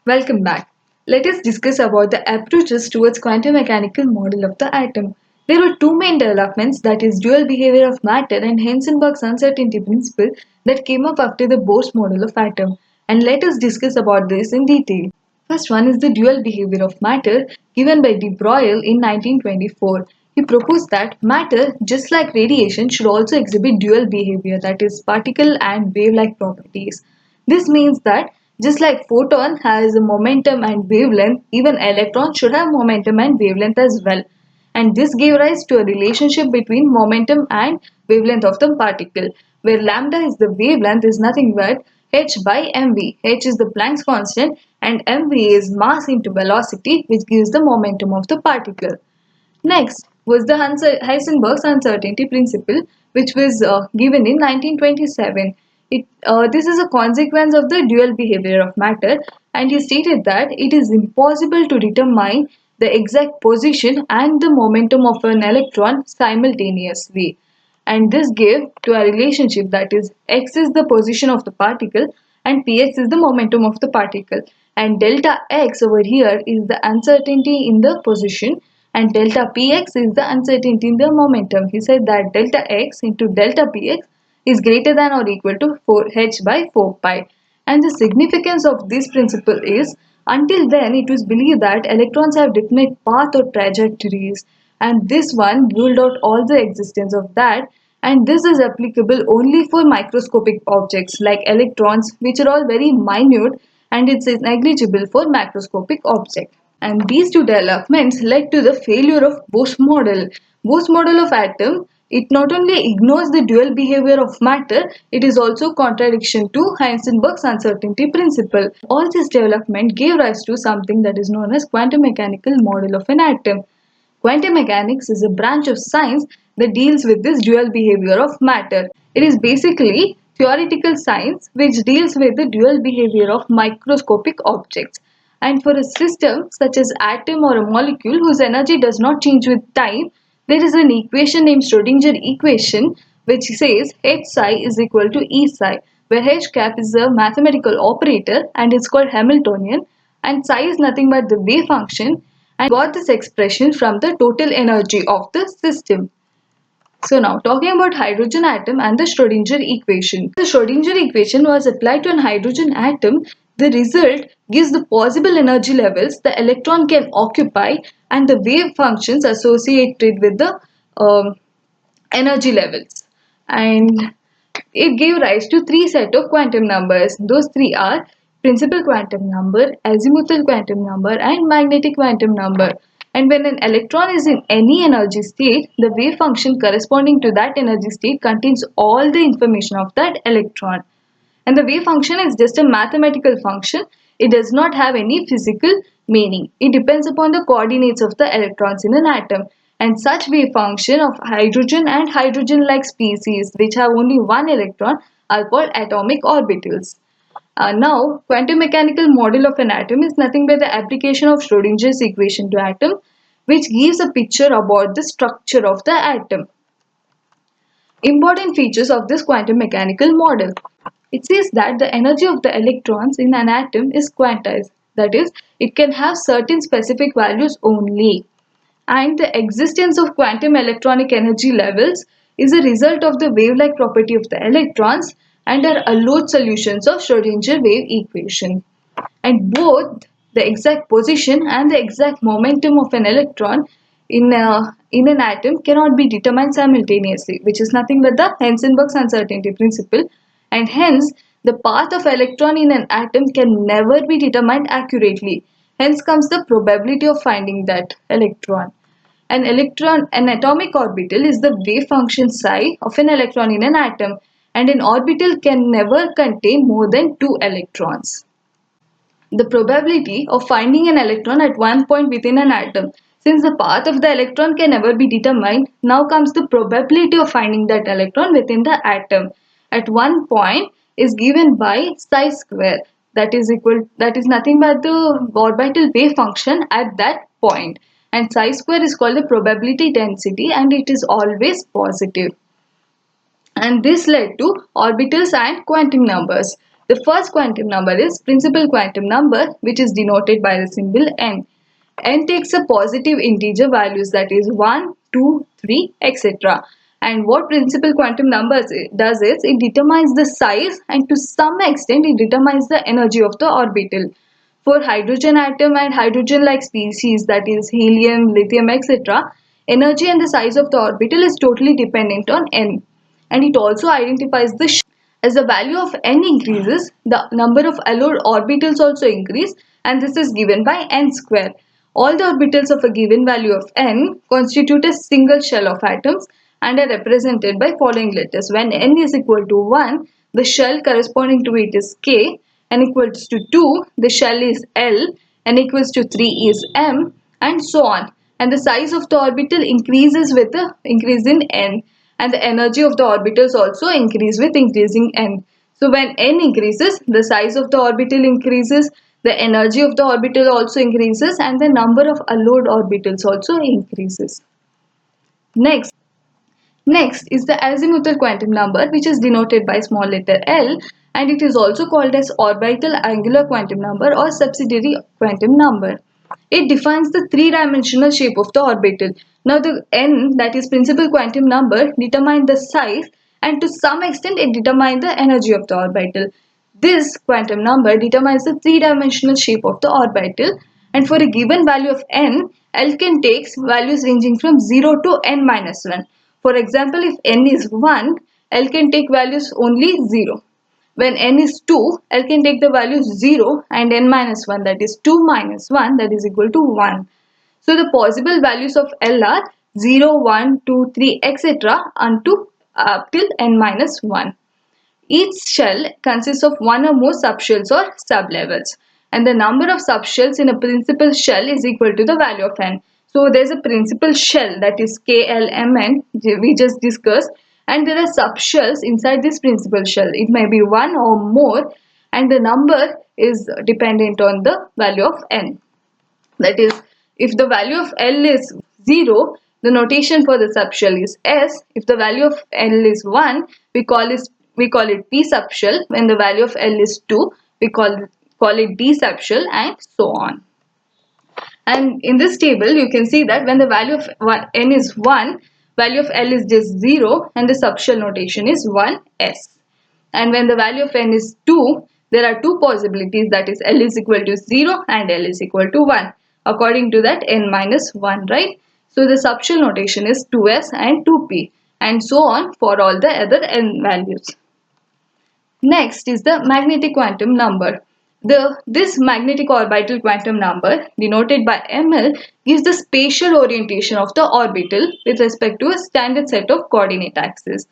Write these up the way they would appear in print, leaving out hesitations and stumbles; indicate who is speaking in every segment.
Speaker 1: Welcome back. Let us discuss about the approaches towards quantum mechanical model of the atom. There were two main developments, that is dual behavior of matter and Heisenberg's uncertainty principle, that came up after the Bohr's model of atom. And let us discuss about this in detail. First one is the dual behavior of matter given by de Broglie in 1924. He proposed that matter, just like radiation, should also exhibit dual behavior, that is particle and wave-like properties. This means that just like photon has a momentum and wavelength, even electron should have momentum and wavelength as well. And this gave rise to a relationship between momentum and wavelength of the particle, where lambda is the wavelength is nothing but h by mv. H is the Planck's constant and mv is mass into velocity, which gives the momentum of the particle. Next was the Heisenberg's uncertainty principle, which was given in 1927. This is a consequence of the dual behavior of matter, and he stated that it is impossible to determine the exact position and the momentum of an electron simultaneously. And this gave to a relationship, that is x is the position of the particle and px is the momentum of the particle. And delta x over here is the uncertainty in the position and delta px is the uncertainty in the momentum. He said that delta x into delta px is greater than or equal to 4h by 4 pi. And the significance of this principle is, until then it was believed that electrons have definite path or trajectories, and this one ruled out all the existence of that, and this is applicable only for microscopic objects like electrons, which are all very minute, and it's negligible for macroscopic objects. And these two developments led to the failure of Bohr's model. Bohr's model of atom, it not only ignores the dual behavior of matter, it is also contradiction to Heisenberg's uncertainty principle. All this development gave rise to something that is known as quantum mechanical model of an atom. Quantum mechanics is a branch of science that deals with this dual behavior of matter. It is basically theoretical science which deals with the dual behavior of microscopic objects. And for a system such as atom or a molecule whose energy does not change with time, there is an equation named Schrödinger equation, which says h psi is equal to E psi, where h cap is a mathematical operator and it's called Hamiltonian, and psi is nothing but the wave function, and got this expression from the total energy of the system. So now talking about hydrogen atom and the Schrödinger equation. The Schrödinger equation was applied to an hydrogen atom. The result gives the possible energy levels the electron can occupy and the wave functions associated with the energy levels. And it gave rise to three sets of quantum numbers. Those three are principal quantum number, azimuthal quantum number and magnetic quantum number. And when an electron is in any energy state, the wave function corresponding to that energy state contains all the information of that electron. And the wave function is just a mathematical function. It does not have any physical meaning. It depends upon the coordinates of the electrons in an atom. And such wave function of hydrogen and hydrogen-like species which have only one electron are called atomic orbitals. Now, quantum mechanical model of an atom is nothing but the application of Schrödinger's equation to atom, which gives a picture about the structure of the atom. Important features of this quantum mechanical model. It says that the energy of the electrons in an atom is quantized. That is, it can have certain specific values only. And the existence of quantum electronic energy levels is a result of the wave-like property of the electrons and are allowed solutions of Schrödinger wave equation. And both the exact position and the exact momentum of an electron in an atom cannot be determined simultaneously, which is nothing but the Heisenberg's uncertainty principle, and hence the path of electron in an atom can never be determined accurately. Hence comes the probability of finding that electron. An atomic orbital is the wave function psi of an electron in an atom, and an orbital can never contain more than 2 electrons. The probability of finding an electron at one point within an atom. Since the path of the electron can never be determined, now comes the probability of finding that electron within the atom at one point is given by psi square, that is nothing but the orbital wave function at that point, and psi square is called the probability density and it is always positive. And this led to orbitals and quantum numbers. The first quantum number is principal quantum number, which is denoted by the symbol n. N takes a positive integer values, that is 1, 2, 3, etc. And what principal quantum numbers does is it determines the size, and to some extent it determines the energy of the orbital. For hydrogen atom and hydrogen-like species, that is helium, lithium, etc., energy and the size of the orbital is totally dependent on n. And it also identifies the as the value of n increases, the number of allowed orbitals also increase, and this is given by n square. All the orbitals of a given value of n constitute a single shell of atoms and are represented by following letters. When n is equal to 1, the shell corresponding to it is k, n equals to 2, the shell is L, n equals to 3 is M, and so on. And the size of the orbital increases with the increase in n, and the energy of the orbitals also increase with increasing n. So when n increases, the size of the orbital increases, the energy of the orbital also increases, and the number of allowed orbitals also increases. Next is the azimuthal quantum number, which is denoted by small letter l, and it is also called as orbital angular quantum number or subsidiary quantum number. It defines the three-dimensional shape of the orbital. Now the n, that is principal quantum number, determines the size, and to some extent it determines the energy of the orbital. This quantum number determines the three-dimensional shape of the orbital, and for a given value of n, L can take values ranging from 0 to n minus 1. For example, if n is 1, L can take values only 0. When n is 2, L can take the values 0 and n minus 1, that is 2 minus 1, that is equal to 1. So the possible values of L are 0, 1, 2, 3, etc. Up till n minus 1. Each shell consists of one or more subshells or sublevels, and the number of subshells in a principal shell is equal to the value of n. So there's a principal shell, that is KLMN, we just discussed, and there are subshells inside this principal shell. It may be one or more, and the number is dependent on the value of n. That is, if the value of L is 0, the notation for the subshell is S. If the value of L is 1, we call it P subshell. When the value of L is 2, we call it D subshell, and so on. And in this table, you can see that when the value of n is 1, value of L is just 0, and the subshell notation is 1s. And when the value of n is 2, there are two possibilities, that is L is equal to 0 and L is equal to 1. According to that, n minus 1, right? So the subshell notation is 2s and 2p, and so on for all the other n values. Next is the magnetic quantum number. This magnetic orbital quantum number, denoted by ml, gives the spatial orientation of the orbital with respect to a standard set of coordinate axes.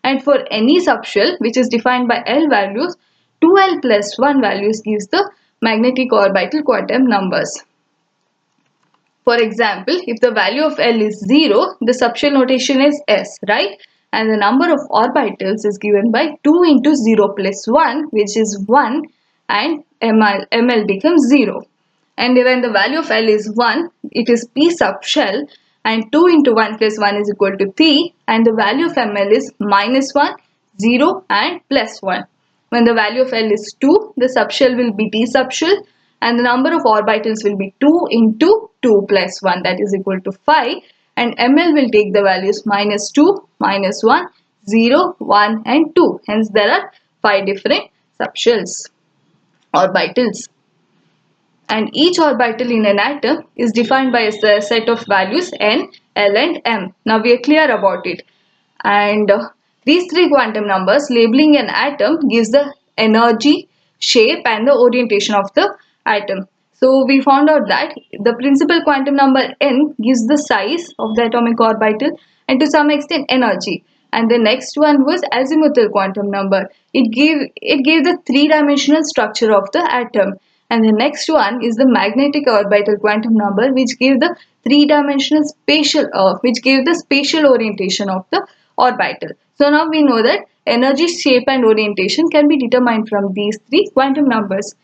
Speaker 1: And for any subshell which is defined by L values, 2L plus 1 values gives the magnetic orbital quantum numbers. For example, if the value of L is 0, the subshell notation is S, right? And the number of orbitals is given by 2 into 0 plus 1, which is 1, and ml becomes 0. And when the value of L is 1, it is P subshell, and 2 into 1 plus 1 is equal to 3, and the value of ml is minus 1, 0 and plus 1. When the value of L is 2, the subshell will be T subshell, and the number of orbitals will be 2 into 2 plus 1, that is equal to 5, and ml will take the values minus 2, minus 1, 0, 1 and 2. Hence there are 5 different subshells, orbitals. And each orbital in an atom is defined by a set of values n, L and m. Now we are clear about it. And these three quantum numbers labeling an atom gives the energy, shape and the orientation of the atom. So we found out that the principal quantum number n gives the size of the atomic orbital and to some extent energy. And the next one was azimuthal quantum number. It gave the three-dimensional structure of the atom. And the next one is the magnetic orbital quantum number, which gave the three-dimensional spatial orientation of the orbital. So now we know that energy, shape and orientation can be determined from these three quantum numbers.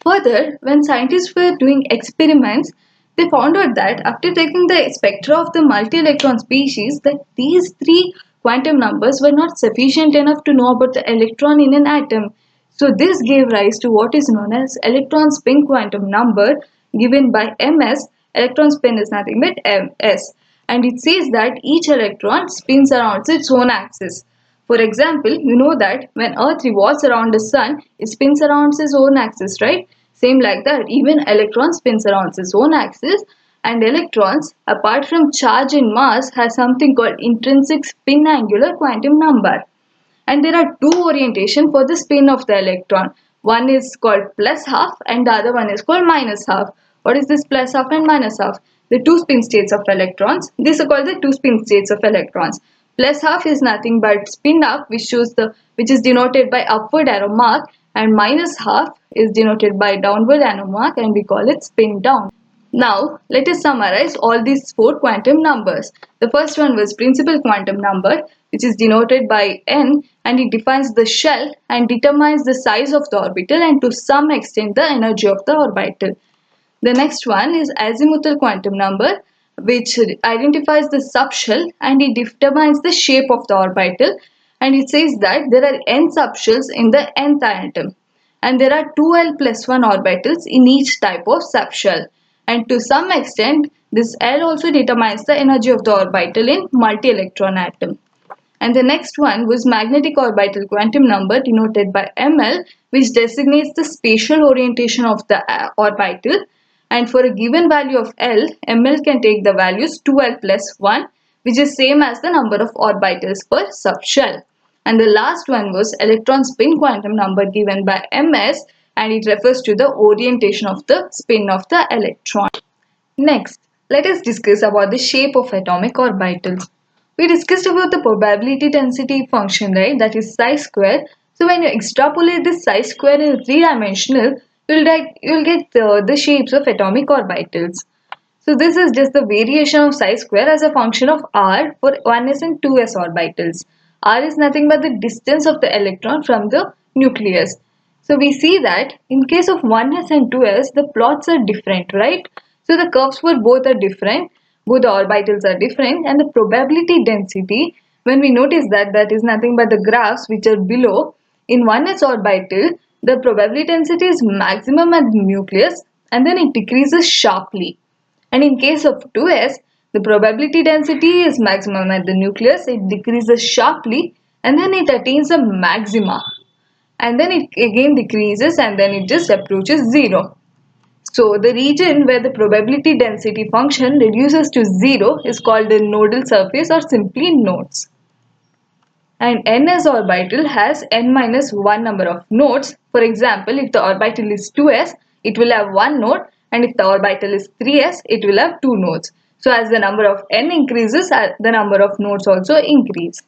Speaker 1: Further, when scientists were doing experiments, they found out that after taking the spectra of the multielectron species, that these three quantum numbers were not sufficient enough to know about the electron in an atom. So this gave rise to what is known as electron spin quantum number given by ms. Electron spin is nothing but ms, and it says that each electron spins around its own axis. For example, you know that when Earth revolves around the Sun, it spins around its own axis, right? Same like that, even electron spins around its own axis, and electrons, apart from charge and mass, has something called intrinsic spin angular quantum number. And there are two orientation for the spin of the electron. One is called plus half and the other one is called minus half. What is this plus half and minus half? The two spin states of electrons. These are called the two spin states of electrons. Plus half is nothing but spin up, which is denoted by upward arrow mark, and minus half is denoted by downward arrow mark, and we call it spin down. Now, let us summarize all these four quantum numbers. The first one was principal quantum number, which is denoted by n, and it defines the shell and determines the size of the orbital and to some extent the energy of the orbital. The next one is azimuthal quantum number, which identifies the subshell and it determines the shape of the orbital, and it says that there are n subshells in the nth atom and there are 2l plus 1 orbitals in each type of subshell. And to some extent, this L also determines the energy of the orbital in multielectron atom. And the next one was magnetic orbital quantum number denoted by Ml, which designates the spatial orientation of the orbital. And for a given value of L, Ml can take the values 2L plus 1, which is same as the number of orbitals per subshell. And the last one was electron spin quantum number given by Ms, and it refers to the orientation of the spin of the electron. Next, let us discuss about the shape of atomic orbitals. We discussed about the probability density function, right? That is psi square. So when you extrapolate this psi square in three-dimensional, you'll get the shapes of atomic orbitals. So this is just the variation of psi square as a function of r for 1s and 2s orbitals. R is nothing but the distance of the electron from the nucleus. So we see that in case of 1s and 2s, the plots are different, right? So the curves for both are different, both the orbitals are different, and the probability density, when we notice that is nothing but the graphs which are below. In 1s orbital, the probability density is maximum at the nucleus and then it decreases sharply. And in case of 2s, the probability density is maximum at the nucleus, it decreases sharply and then it attains a maxima. And then it again decreases and then it just approaches 0. So the region where the probability density function reduces to 0 is called the nodal surface or simply nodes. And ns orbital has n minus 1 number of nodes. For example, if the orbital is 2s, it will have 1 node, and if the orbital is 3s, it will have 2 nodes. So as the number of n increases, the number of nodes also increase.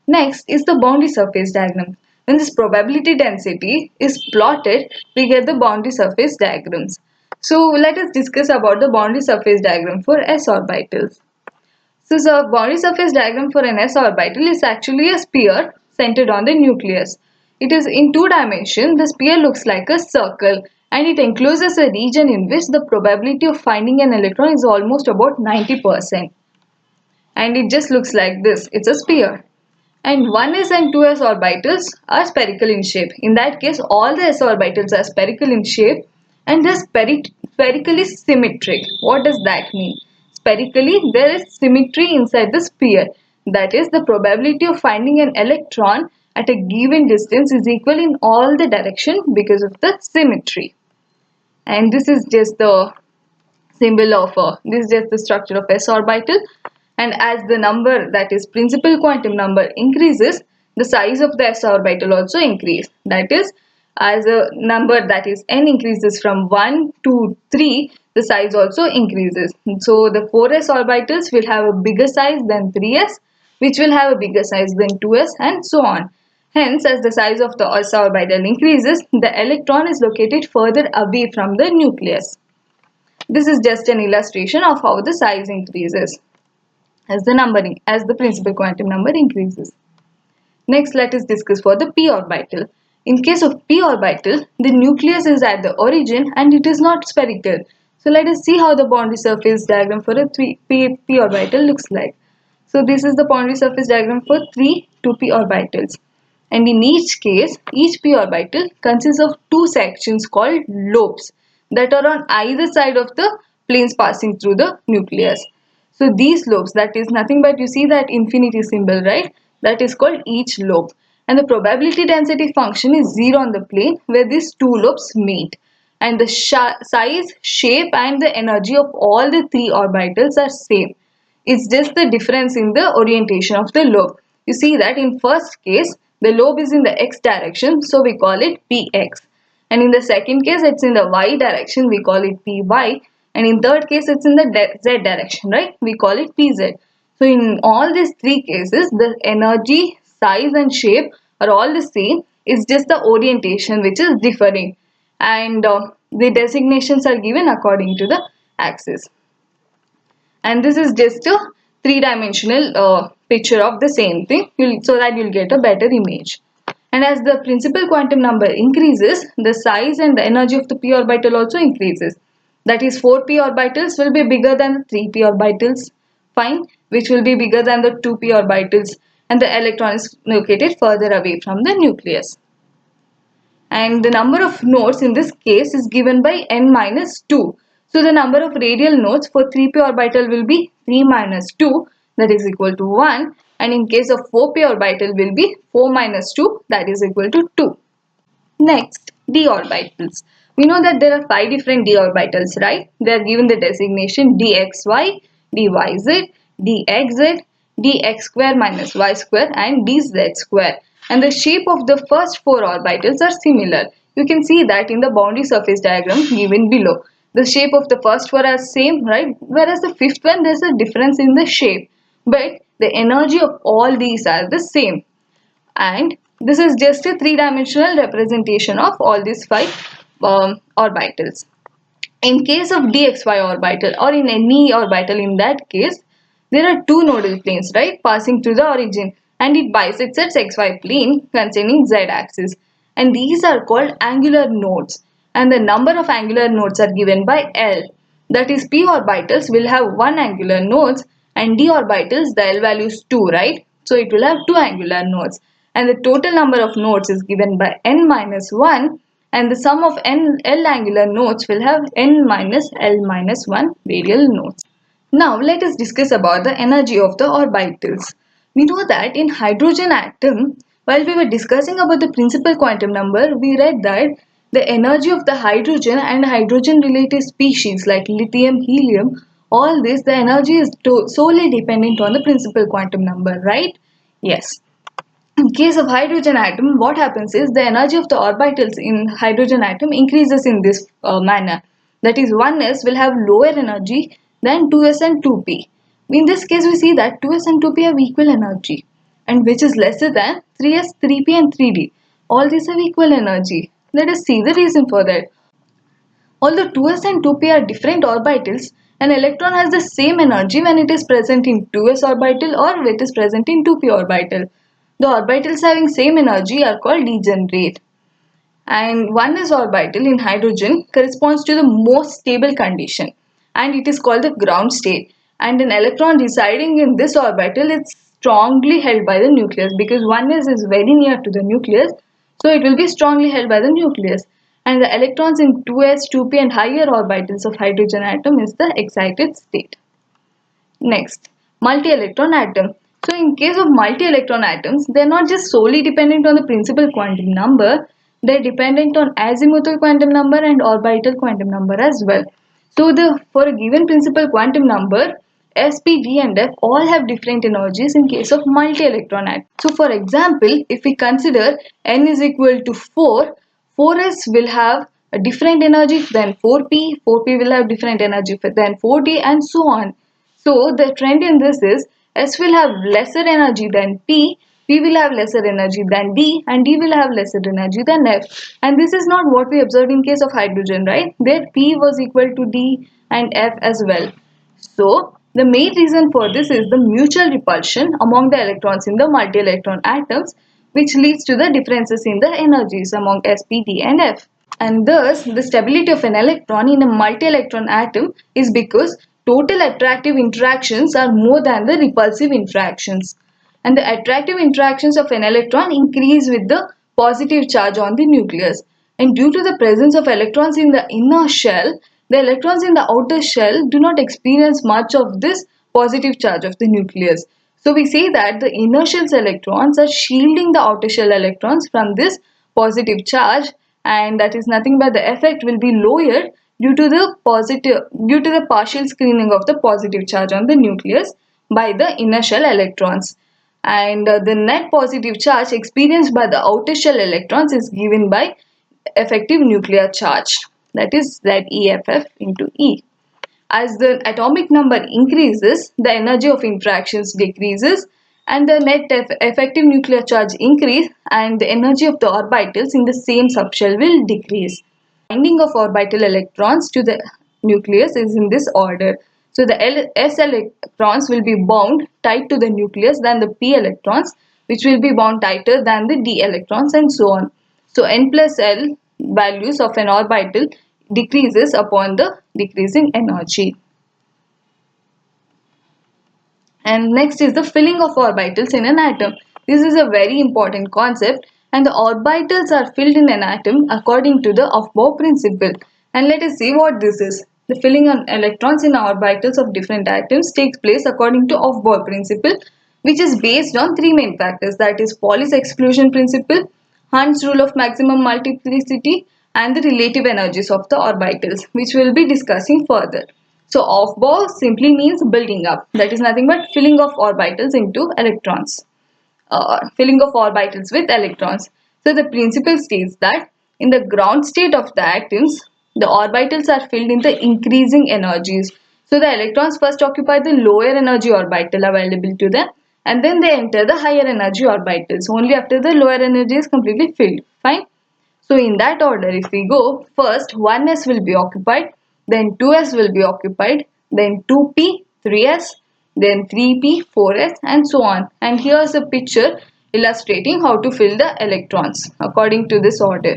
Speaker 1: Next is the boundary surface diagram. When this probability density is plotted, we get the boundary surface diagrams. So let us discuss about the boundary surface diagram for s orbitals. So the boundary surface diagram for an s orbital is actually a sphere centered on the nucleus. It is in 2 dimensions. The sphere looks like a circle and it encloses a region in which the probability of finding an electron is almost about 90%. And it just looks like this. It's a sphere. And 1s and 2s orbitals are spherical in shape. In that case, all the s orbitals are spherical in shape and they're spherically symmetric. What does that mean? Spherically, there is symmetry inside the sphere. That is, the probability of finding an electron at a given distance is equal in all the direction because of the symmetry. And this is just the symbol of this is just the structure of s orbital. And as the number, that is principal quantum number, increases, the size of the s orbital also increases. That is, as a number that is n increases from 1 to 3, the size also increases. So the 4s orbitals will have a bigger size than 3s, which will have a bigger size than 2s, and so on. Hence, as the size of the s orbital increases, the electron is located further away from the nucleus. This is just an illustration of how the size increases as the principal quantum number increases. Next, let us discuss for the p orbital. In case of p orbital, the nucleus is at the origin and it is not spherical. So let us see how the boundary surface diagram for a p orbital looks like. So this is the boundary surface diagram for 3 2p orbitals. and in each case, each p orbital consists of two sections called lobes that are on either side of the planes passing through the nucleus. So these lobes, that is nothing but, you see that infinity symbol, right? That is called each lobe. And the probability density function is 0 on the plane where these two lobes meet. And the size, shape and the energy of all the three orbitals are same. It's just the difference in the orientation of the lobe. You see that in first case, the lobe is in the x direction, so we call it px. And in the second case, it's in the y direction, we call it py. And in third case, it's in the z direction, right? We call it pz. So in all these three cases, the energy, size and shape are all the same. It's just the orientation which is differing. And the designations are given according to the axis. And this is just a three-dimensional picture of the same thing, so that you'll get a better image. And as the principal quantum number increases, the size and the energy of the p orbital also increases. That is, 4p orbitals will be bigger than the 3p orbitals, fine, which will be bigger than the 2p orbitals, and the electron is located further away from the nucleus. And the number of nodes in this case is given by n minus 2. So the number of radial nodes for 3p orbital will be 3 minus 2, that is equal to 1, and in case of 4p orbital will be 4 minus 2, that is equal to 2. Next, d orbitals. We know that there are 5 different d orbitals, right? They are given the designation dxy, dyz, dxz, dx square minus y square and dz square. And the shape of the first 4 orbitals are similar. You can see that in the boundary surface diagram given below. The shape of the first 4 are same, right? Whereas the fifth one, there is a difference in the shape. But the energy of all these are the same. And this is just a three-dimensional representation of all these 5 orbitals. In case of dxy orbital or in any orbital, in that case, there are two nodal planes, right, passing through the origin, and it bisects its xy plane containing z-axis. And these are called angular nodes. And the number of angular nodes are given by L. That is, p orbitals will have 1 angular nodes and d orbitals, the L value is 2, right? So it will have 2 angular nodes. And the total number of nodes is given by n minus 1, and the sum of L angular nodes will have n minus L minus 1 radial nodes. Now let us discuss about the energy of the orbitals. We know that in hydrogen atom, while we were discussing about the principal quantum number, we read that the energy of the hydrogen and hydrogen related species like lithium, helium, all this, the energy is solely dependent on the principal quantum number, right? Yes. In case of hydrogen atom, what happens is the energy of the orbitals in hydrogen atom increases in this manner. That is, 1s will have lower energy than 2s and 2p. In this case, we see that 2s and 2p have equal energy, and which is lesser than 3s, 3p and 3d. All these have equal energy. Let us see the reason for that. Although 2s and 2p are different orbitals, an electron has the same energy when it is present in 2s orbital or when it is present in 2p orbital. The orbitals having same energy are called degenerate. And 1s orbital in hydrogen corresponds to the most stable condition, and it is called the ground state. And an electron residing in this orbital is strongly held by the nucleus, because 1s is very near to the nucleus, so it will be strongly held by the nucleus. And the electrons in 2s, 2p and higher orbitals of hydrogen atom is the excited state. Next, multi-electron atom. So in case of multi-electron atoms, they are not just solely dependent on the principal quantum number, they are dependent on azimuthal quantum number and orbital quantum number as well. So for a given principal quantum number, S, P, D and F all have different energies in case of multi-electron atom. So for example, if we consider N is equal to 4, 4s will have a different energy than 4p, 4p will have different energy than 4d and so on. So the trend in this is S will have lesser energy than P, P will have lesser energy than D and D will have lesser energy than F. And this is not what we observed in case of hydrogen, right? There P was equal to D and F as well. So the main reason for this is the mutual repulsion among the electrons in the multi-electron atoms, which leads to the differences in the energies among S, P, D and F. And thus the stability of an electron in a multi-electron atom is because total attractive interactions are more than the repulsive interactions. and the attractive interactions of an electron increase with the positive charge on the nucleus. And due to the presence of electrons in the inner shell, the electrons in the outer shell do not experience much of this positive charge of the nucleus. So we say that the inner shell's electrons are shielding the outer shell electrons from this positive charge, and that is nothing but the effect will be lower due to the partial screening of the positive charge on the nucleus by the inner shell electrons. And the net positive charge experienced by the outer shell electrons is given by effective nuclear charge, that is ZeFF into E. As the atomic number increases, the energy of interactions decreases and the net effective nuclear charge increase, and the energy of the orbitals in the same subshell will decrease. Binding of orbital electrons to the nucleus is in this order. So the S electrons will be bound tight to the nucleus than the P electrons, which will be bound tighter than the D electrons, and so on. So N plus L values of an orbital decreases upon the decreasing energy. And next is the filling of orbitals in an atom. This is a very important concept, and the orbitals are filled in an atom according to the Aufbau principle. And let us see what this is. The filling of electrons in orbitals of different atoms takes place according to Aufbau principle, which is based on three main factors, that is Paull's exclusion principle, Hund's rule of maximum multiplicity, and the relative energies of the orbitals, which we will be discussing further. So Aufbau simply means building up, that is nothing but filling of orbitals into electrons, filling of orbitals with electrons. So the principle states that in the ground state of the atoms, the orbitals are filled in the increasing energies. So the electrons first occupy the lower energy orbital available to them, and then they enter the higher energy orbitals only after the lower energy is completely filled. Fine. So in that order, if we go, first 1s will be occupied, then 2s will be occupied, then 2p, 3s, then 3p, 4s, and so on. And here's a picture illustrating how to fill the electrons according to this order.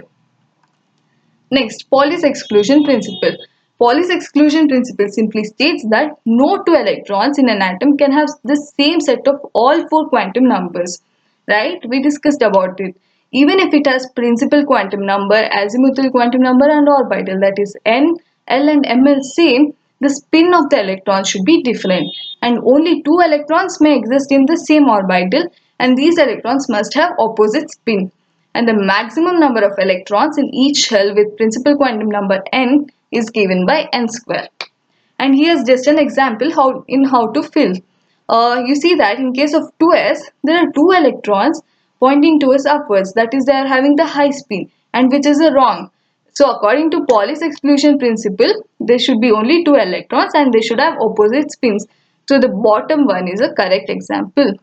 Speaker 1: Next, Paull's exclusion principle. Paull's exclusion principle simply states that no two electrons in an atom can have the same set of all four quantum numbers. Right? We discussed about it. Even if it has principal quantum number, azimuthal quantum number, and orbital, that is n, l, and ml same, the spin of the electron should be different, and only two electrons may exist in the same orbital, and these electrons must have opposite spin. And the maximum number of electrons in each shell with principal quantum number n is given by n square. And here's just an example how to fill. You see that in case of 2s, there are two electrons pointing towards upwards, that is, they are having the high spin, and which is a wrong. So according to Paull's exclusion principle, there should be only two electrons and they should have opposite spins. So the bottom one is a correct example.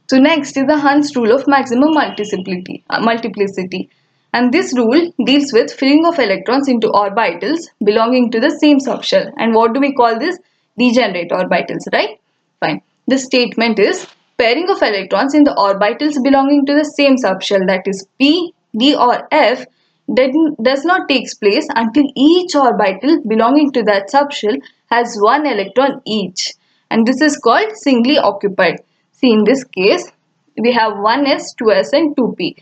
Speaker 1: So next is the Hund's rule of maximum multiplicity. And this rule deals with filling of electrons into orbitals belonging to the same subshell. And what do we call this? Degenerate orbitals, right? Fine. The statement is pairing of electrons in the orbitals belonging to the same subshell, that is P, D or F, does not take place until each orbital belonging to that subshell has one electron each. And this is called singly occupied. See, in this case, we have 1s, 2s and 2p.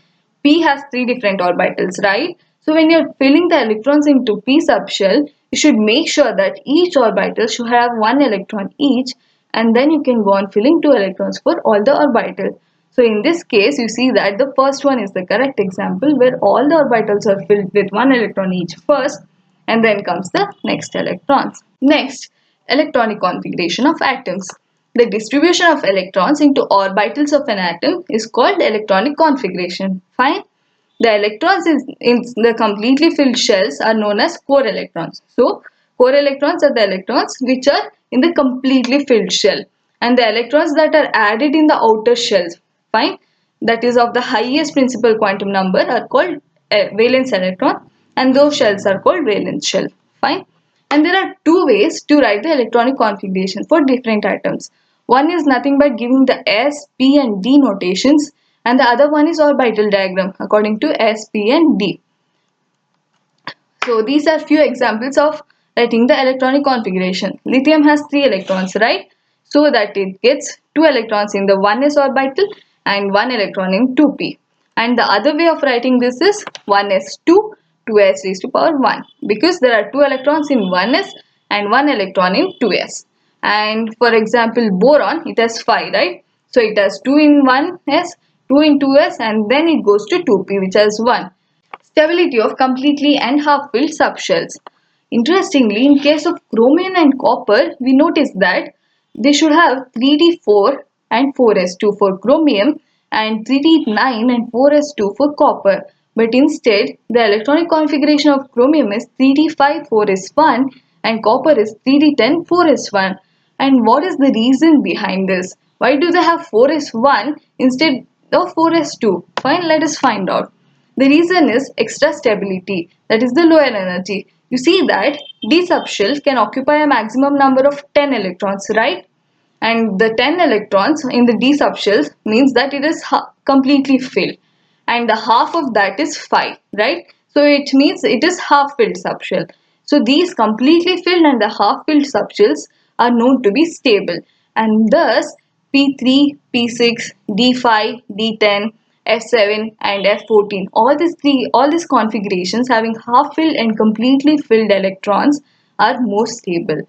Speaker 1: P has three different orbitals, right? So when you're filling the electrons into P subshell, you should make sure that each orbital should have one electron each, and then you can go on filling two electrons for all the orbitals. So in this case, you see that the first one is the correct example where all the orbitals are filled with one electron each first, and then comes the next electrons. Next, electronic configuration of atoms. The distribution of electrons into orbitals of an atom is called electronic configuration. Fine. The electrons in the completely filled shells are known as core electrons. So, core electrons are the electrons which are in the completely filled shell, and the electrons that are added in the outer shells, fine, that is of the highest principal quantum number, are called valence electron, and those shells are called valence shell. Fine. And there are two ways to write the electronic configuration for different atoms. One is nothing but giving the S, P and D notations, and the other one is orbital diagram according to S, P and D. So these are few examples of writing the electronic configuration. Lithium has 3 electrons, right? so that it gets 2 electrons in the 1s orbital and 1 electron in 2p. And the other way of writing this is 1s2 2s raised to power 1, because there are 2 electrons in 1s and 1 electron in 2s. And for example, boron, it has 5, right? So it has 2 in 1s, 2 in 2s, and then it goes to 2p, which has 1. Stability of completely and half-filled subshells. Interestingly, in case of chromium and copper, we notice that they should have 3d4 and 4s2 for chromium and 3d9 and 4s2 for copper. But instead, the electronic configuration of chromium is 3d5 4s1 and copper is 3d10 4s1. And what is the reason behind this? Why do they have 4s1 instead of 4s2? Fine, let us find out. The reason is extra stability, that is the lower energy. You see that D subshell can occupy a maximum number of 10 electrons, right? And the 10 electrons in the D subshells means that it is completely filled. And the half of that is 5, right? So it means it is half filled subshell. So these completely filled and the half filled subshells are known to be stable. And thus P3, P6, D5, D10, F7 and F14. All these configurations having half filled and completely filled electrons are more stable.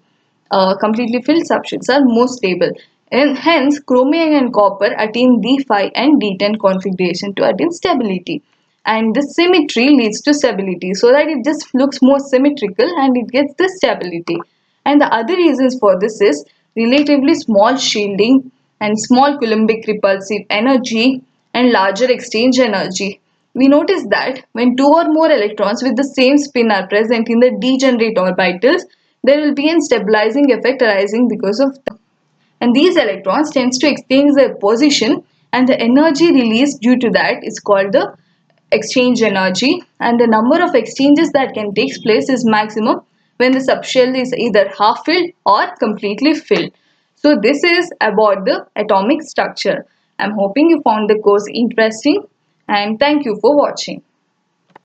Speaker 1: Completely filled subshells are more stable. And hence, chromium and copper attain D5 and D10 configuration to attain stability. And this symmetry leads to stability, so that it just looks more symmetrical and it gets the stability. And the other reasons for this is relatively small shielding and small Coulombic repulsive energy and larger exchange energy. We notice that when 2 or more electrons with the same spin are present in the degenerate orbitals, there will be a stabilizing effect arising because of that. And these electrons tends to exchange their position, and the energy released due to that is called the exchange energy, and the number of exchanges that can take place is maximum when the subshell is either half filled or completely filled. So this is about the atomic structure. I'm hoping you found the course interesting, and thank you for watching.